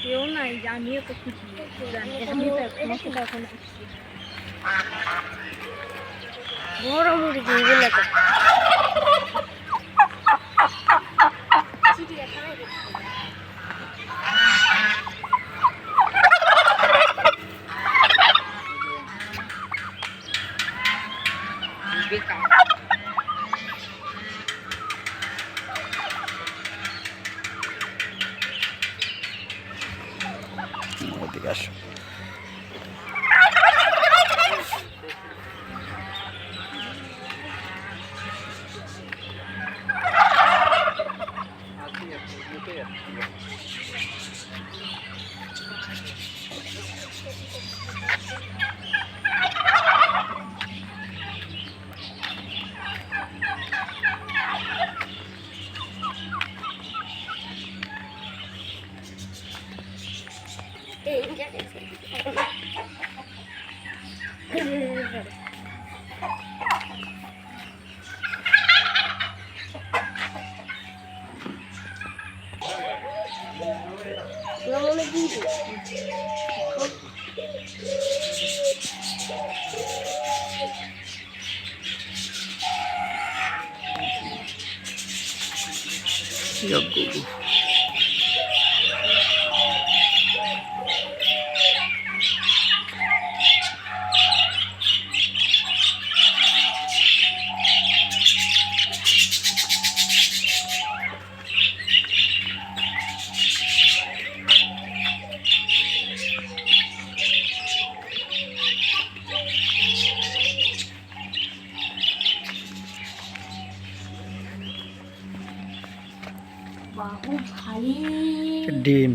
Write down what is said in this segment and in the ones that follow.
কেউ নাই, আমিও তো খুশি। আমি তো তোমাকে তখন খুশি। বড় মুরগি এগুলো তো ওদিকে আসো। বাহু ভারী ডিম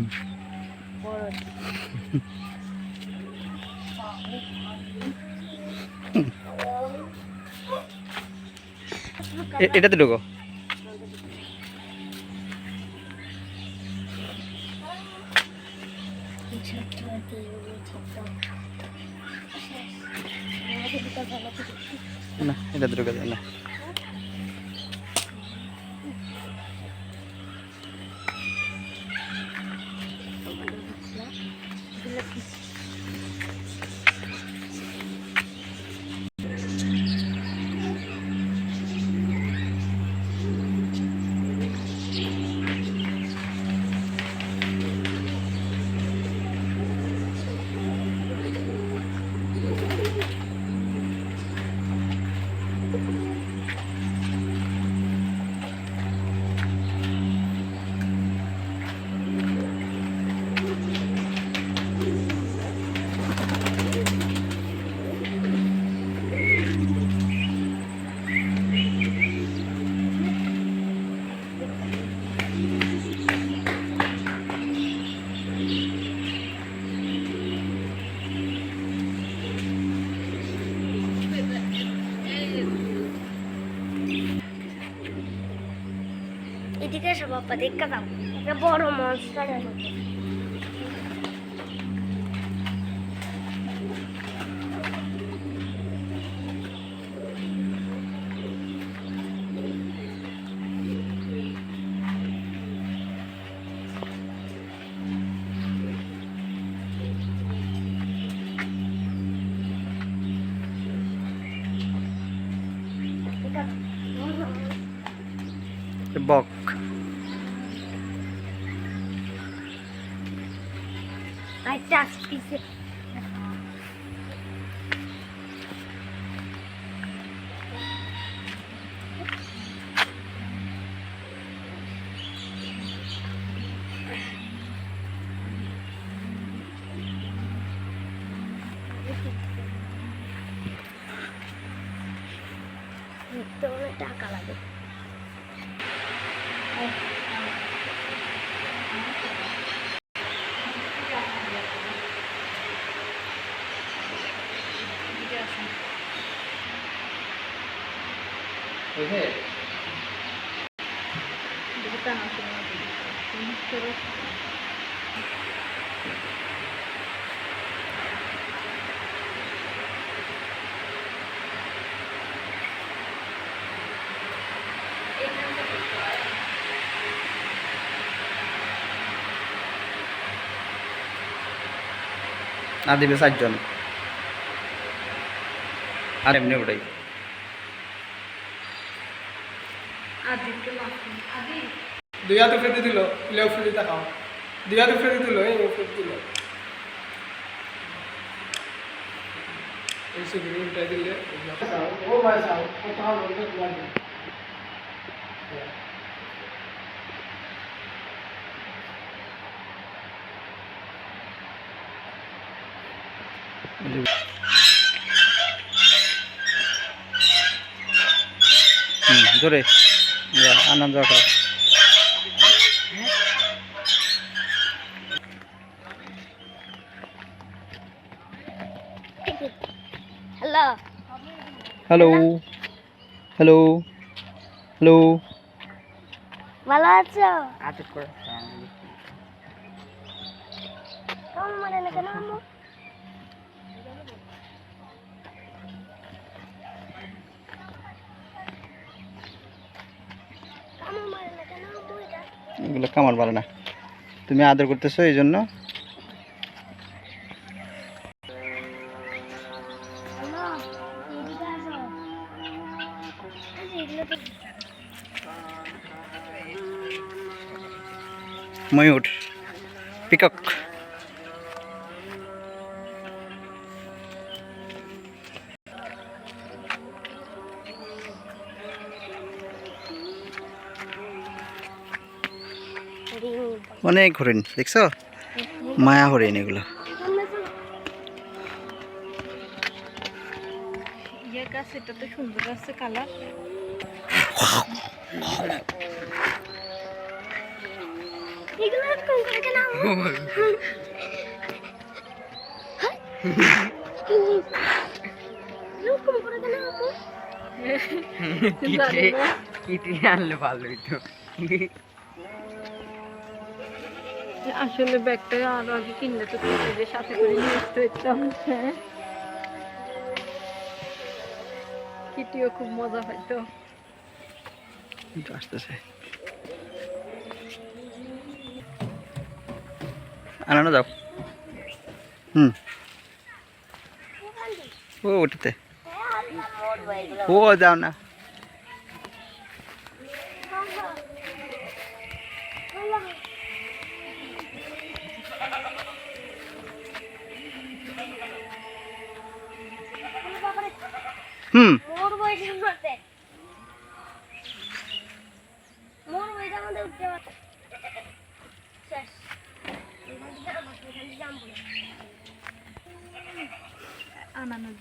এটাতে ঢোকো। না এটাতে ঢোকা যায় না। এদিকে এসো বাবা, দেখা দাও একটা বড় মনস্টারের মতো। বক একটা আসতেছে টাকা লাগে। আর দিবে 4 জন আর এমনি ওটাই দুই হাতে ফেটে দিল ইলেও ফেটে দেখাও দুই হাতে ফেটে দিল এই ফেটে দিল এই সুবিধা উল্টাই দিলে ও ভাই সাহেব কথা বলতে লাগে জোরে আনন্দ করো হ্যালো হ্যালো হ্যালো হ্যালো ভালো আছো কেমন মানে না কেন আম্মু কেমন মানে না কেন আম্মু এটা এগুলো কামার পারে না তুমি আদর করতেছো এই জন্য হ্যালো এদিকে আসো এগুলো তো ময়ূর পিকক অনেক হরিণ দেখছো মায়া হরিণ এগুলো এটা তো সুন্দর আছে কালার এগুলো এরকম করে কেন আম্মু এরকম করে কেন আম্মু আনলে ভালো হইতো আসলে ব্যাগটা আরো আগে কিনলে তো যে সাথে করে নিয়ে আসতে হইতাম হ্যাঁ কিটিও খুব মজা হইতো আসতেছে আনানো যাও ও ওটাতে ও যাও না মোর বইটা করতে মোর বইটা আমাদের উঠতে পারছে শেষ আনানোর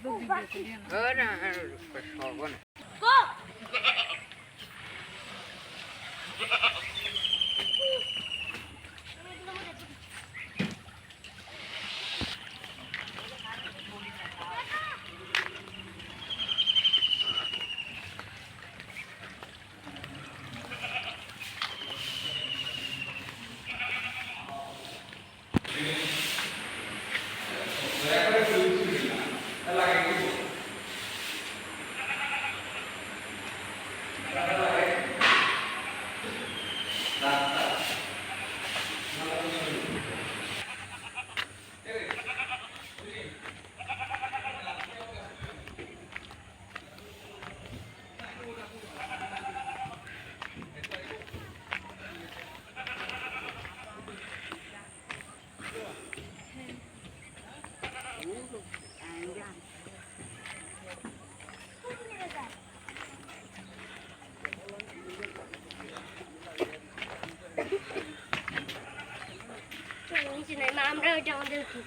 আমরা ওইটা আমাদের উঠি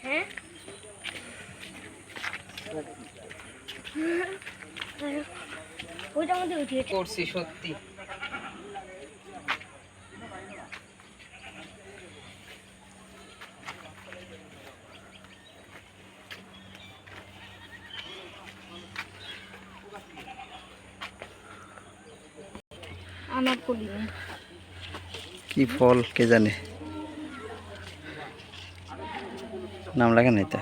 হ্যাঁ ওইটা আমাদের উঠি করছি সত্যি আনার কলি কি ফল কে জানে নাম লাগে নাই তা